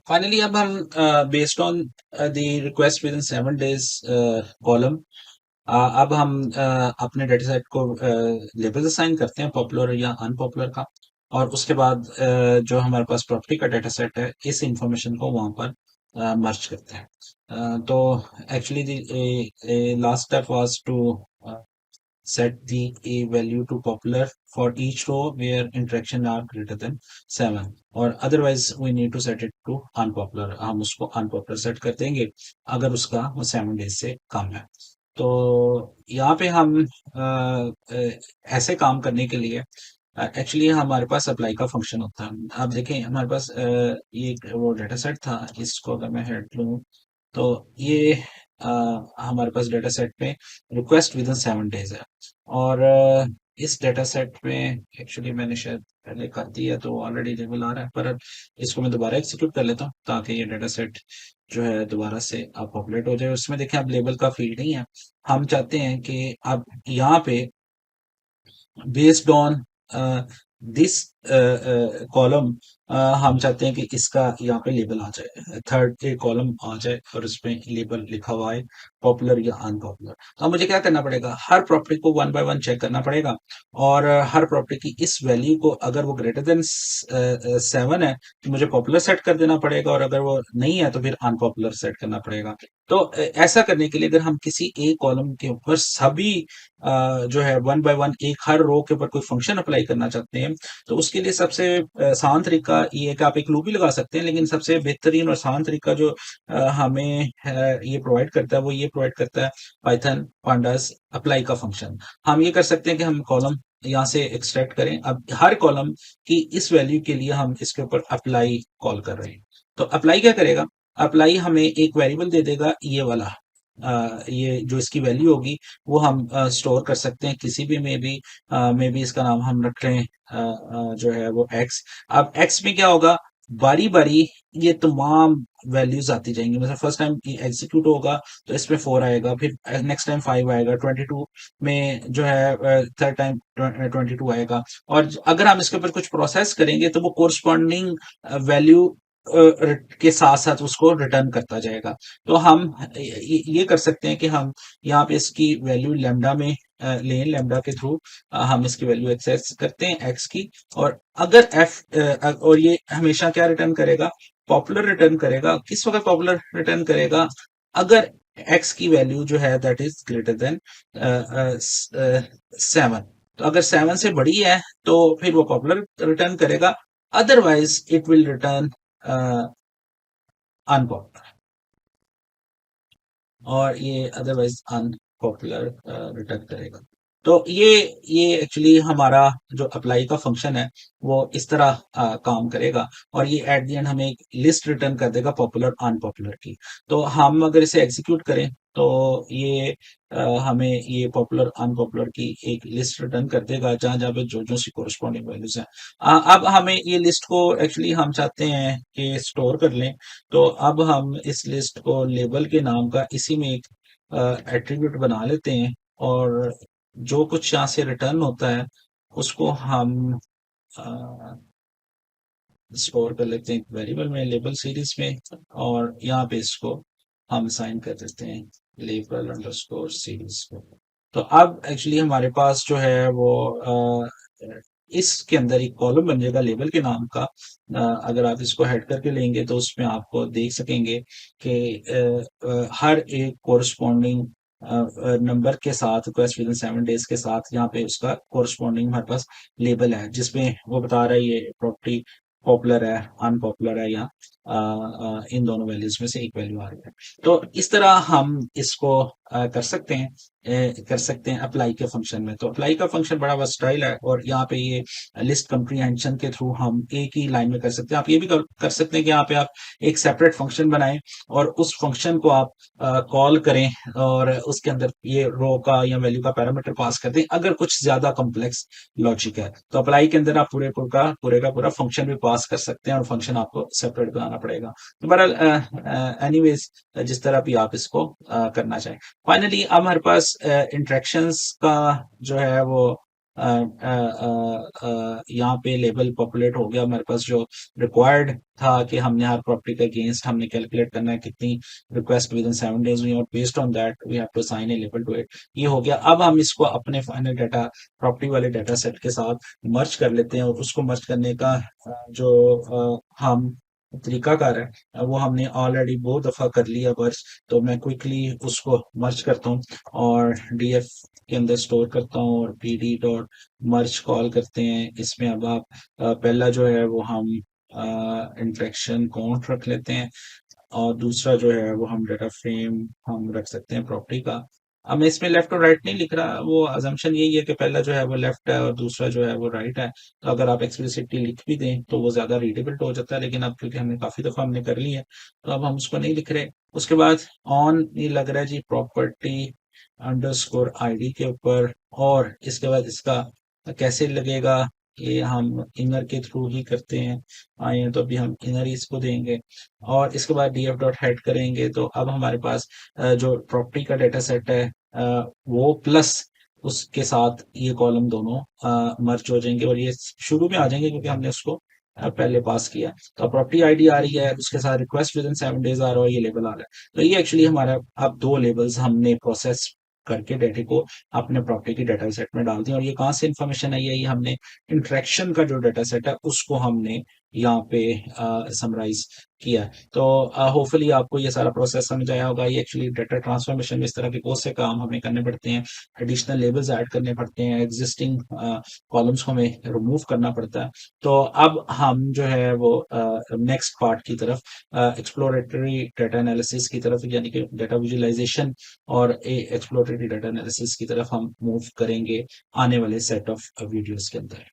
Finally अब हम based on the request with in 7 days column अब हम अपने डेटा सेट को लेबल असाइन करते हैं पॉपुलर या अनपॉपुलर का। और उसके बाद जो हमारे पास प्रॉपर्टी का डेटा सेट है इस इंफॉर्मेशन को वहां पर मर्ज करते हैं। तो actually last step was to set the a value to popular for each row where interaction are greater than 7 और otherwise we need to set it to unpopular। हम उसको unpopular set कर देंगे अगर उसका वो 7 days से कम है। तो यहाँ पे हम ऐसे काम करने के लिए एक्चुअली हमारे पास अप्लाई का फंक्शन होता है। आप देखें हमारे पास ये वो डेटा सेट था, इसको अगर मैं हेड लूँ तो ये हमारे पास डेटा सेट में रिक्वेस्ट विद इन 7 days है। और इस डेटा सेट में एक्चुअली मैंने शायद पहले कर दिया तो ऑलरेडी लेवल आ रहा है, पर इसको मैं दोबारा एग्जीक्यूट कर लेता हूँ ताकि ये डेटा सेट जो है दोबारा से अब पॉपुलेट हो जाए। उसमें देखें अब लेबल का फील्ड नहीं है, हम चाहते हैं कि अब यहाँ पे बेस्ड ऑन दिस कॉलम हम चाहते हैं कि इसका यहाँ पे लेबल आ जाए, थर्ड ए कॉलम आ जाए और उसमें लेबल लिखा हुआ है पॉपुलर या अनपॉपुलर। अब मुझे क्या करना पड़ेगा, हर प्रॉपर्टी को वन बाय वन चेक करना पड़ेगा और हर प्रॉपर्टी की इस वैल्यू को अगर वो ग्रेटर देन 7 है तो मुझे पॉपुलर सेट कर देना पड़ेगा और अगर वो नहीं है तो फिर अनपॉपुलर सेट करना पड़ेगा। तो ऐसा करने के लिए अगर हम किसी एक कॉलम के ऊपर सभी जो है वन बाय वन एक हर रो के ऊपर कोई फंक्शन अप्लाई करना चाहते हैं तो उसके लिए सबसे आसान तरीका ये है कि आप एक लूप भी लगा सकते हैं, लेकिन सबसे बेहतरीन और आसान तरीका जो हमें ये प्रोवाइड करता है वो ये प्रोवाइड करता है पाइथन पांडास अप्लाई का फंक्शन। हम ये कर सकते हैं कि हम कॉलम यहाँ से एक्सट्रैक्ट करें, अब हर कॉलम की इस वैल्यू के लिए हम इसके ऊपर अप्लाई कॉल कर रहे हैं। तो अप्लाई क्या करेगा, अप्लाई हमें एक वेरिएबल दे देगा ये वाला, ये जो इसकी वैल्यू होगी वो हम स्टोर कर सकते हैं किसी भी में भी इसका नाम हम रख रहे हैं जो है वो एक्स। अब एक्स में क्या होगा, बारी बारी ये तमाम वैल्यूज आती जाएंगी, मतलब फर्स्ट टाइम एग्जीक्यूट होगा तो इसमें 4 आएगा, फिर नेक्स्ट टाइम 5 आएगा, 22 में जो है थर्ड टाइम 22 आएगा। और अगर हम इसके ऊपर कुछ प्रोसेस करेंगे तो वो कोरस्पॉन्डिंग वैल्यू के साथ साथ उसको रिटर्न करता जाएगा। तो हम ये कर सकते हैं कि हम यहाँ पे इसकी वैल्यू लेमडा में लें, लेमडा के थ्रू हम इसकी वैल्यू एक्सेस करते हैं एक्स की। और अगर एफ और ये हमेशा क्या रिटर्न करेगा, पॉपुलर रिटर्न करेगा। किस वक्त पॉपुलर रिटर्न करेगा, अगर एक्स की वैल्यू जो है दैट इज ग्रेटर देन 7। तो अगर 7 से बड़ी है तो फिर वो पॉपुलर रिटर्न करेगा, otherwise it will return unpopular. और ये अदरवाइज अनपॉपुलर रिटर्न करेगा। तो ये एक्चुअली हमारा जो अप्लाई का फंक्शन है वो इस तरह काम करेगा और ये एट द एंड हमें एक लिस्ट रिटर्न कर देगा पॉपुलर अनपॉपुलर की। तो हम अगर इसे एग्जीक्यूट करें तो ये हमें ये पॉपुलर अनपॉपुलर की एक लिस्ट रिटर्न कर देगा जहां जहां पे जो जो सी कोरस्पॉन्डिंग वैल्यूज हैं। अब हमें ये लिस्ट को एक्चुअली हम चाहते हैं कि स्टोर कर लें। तो अब हम इस लिस्ट को लेबल के नाम का इसी में एक एट्रीब्यूट बना लेते हैं और जो कुछ यहाँ से रिटर्न होता है उसको हम स्टोर कर लेते हैं वेरिएबल में लेबल सीरीज में और यहाँ पे इसको हम साइन कर देते हैं लेबल अंडरस्कोर सीरीज को। तो अब एक्चुअली हमारे पास जो है वो इसके अंदर एक कॉलम बन जाएगा लेबल के नाम का। अगर आप इसको हेड करके लेंगे तो उसमें आपको देख सकेंगे कि हर एक कोरस्पॉन्डिंग नंबर के साथ रिक्वेस्ट विद इन 7 days के साथ यहाँ पे उसका कोरस्पॉन्डिंग हमारे पास लेबल है जिसमें वो बता रहा है ये प्रॉपर्टी पॉपुलर है अनपॉपुलर है, या इन दोनों वैल्यूज में से एक वैल्यू आ रही है। तो इस तरह हम इसको कर सकते हैं अप्लाई के फंक्शन में। तो अप्लाई का फंक्शन बड़ा वर्सटाइल है और यहाँ पे ये लिस्ट कंप्रीहेंशन के थ्रू हम एक ही लाइन में कर सकते हैं। आप ये भी कर सकते हैं कि यहाँ पे आप एक सेपरेट फंक्शन बनाएं और उस फंक्शन को आप कॉल करें और उसके अंदर ये रो का या वैल्यू का पैरामीटर पास कर दें अगर कुछ ज्यादा कॉम्प्लेक्स लॉजिक है। तो अप्लाई के अंदर आप पूरे का पूरा फंक्शन भी पास कर सकते हैं और फंक्शन आपको सेपरेट बनाना पड़ेगा। तो बहरहाल एनीवेज जिस तरह भी आप इसको करना चाहें। फाइनली अब हमारे पास इंटरेक्शंस का जो है वो यहाँ पे लेबल पॉपुलेट हो गया हमारे पास, जो रिक्वायर्ड था कि हमने हर प्रॉपर्टी के अगेंस्ट हमने कैलकुलेट करना है कितनी रिक्वेस्ट विद इन 7 डेज हुई, और based on that we have to assign a label to it. ये हो गया। अब हम इसको अपने फाइनल डाटा प्रॉपर्टी वाले डाटा सेट के साथ मर्ज कर लेते हैं, और उसको मर्ज करने का जो हम तरीकाकार है, वो हमने ऑलरेडी बहुत दफा कर लिया मर्ज। तो मैं क्विकली उसको मर्ज करता हूँ और डीएफ के अंदर स्टोर करता हूँ, और पीडी डॉट मर्ज कॉल करते हैं। इसमें अब आप पहला जो है वो हम इंटरेक्शन काउंट रख लेते हैं, और दूसरा जो है वो हम डाटा फ्रेम हम रख सकते हैं प्रॉपर्टी का। अब मैं इसमें लेफ्ट और राइट नहीं लिख रहा, वो अजम्पशन यही है कि पहला जो है वो लेफ्ट है और दूसरा जो है वो राइट है। तो अगर आप एक्सप्लिसिटली लिख भी दें तो वो ज्यादा रीडेबल हो जाता है, लेकिन अब क्योंकि हमने काफी दफा हमने कर ली है तो अब हम उसको नहीं लिख रहे। उसके बाद ऑन ये लग रहा है जी प्रॉपर्टी अंडरस्कोर आईडी के ऊपर, और इसके बाद इसका कैसे लगेगा, ये हम इनर के थ्रू ही करते हैं। आए हैं तो अभी हम इनर ही इसको देंगे, और इसके बाद डीएफ डॉट हेड करेंगे। तो अब हमारे पास जो प्रॉपर्टी का डेटा सेट है वो प्लस उसके साथ ये कॉलम दोनों मर्ज हो जाएंगे, और ये शुरू में आ जाएंगे क्योंकि हमने उसको पहले पास किया। तो प्रॉपर्टी आईडी आ रही है, उसके साथ रिक्वेस्ट विद इन 7 डेज आ रहा है, और ये लेबल आ रहा है। तो ये एक्चुअली हमारा अब दो लेबल्स हमने प्रोसेस करके डेटा को अपने प्रॉपर्टी की डाटा सेट में डाल दिया। और ये कहाँ से इंफॉर्मेशन आई है, ये हमने इंटरेक्शन का जो डाटा सेट है उसको हमने यहाँ पे समराइज किया है। तो होपफुली आपको ये सारा प्रोसेस समझ आया होगा। ये एक्चुअली डाटा ट्रांसफॉर्मेशन में इस तरह के बहुत से काम हमें करने पड़ते हैं, एडिशनल लेबल्स ऐड करने पड़ते हैं, एग्जिस्टिंग कॉलम्स को हमें रिमूव करना पड़ता है। तो अब हम जो है वो नेक्स्ट पार्ट की तरफ, एक्सप्लोरेटरी डाटा एनालिसिस की तरफ, यानी कि डाटा विजुअलाइजेशन और एक्सप्लोरेटरी डाटा एनालिसिस की तरफ हम मूव करेंगे आने वाले सेट ऑफ वीडियोस के अंदर।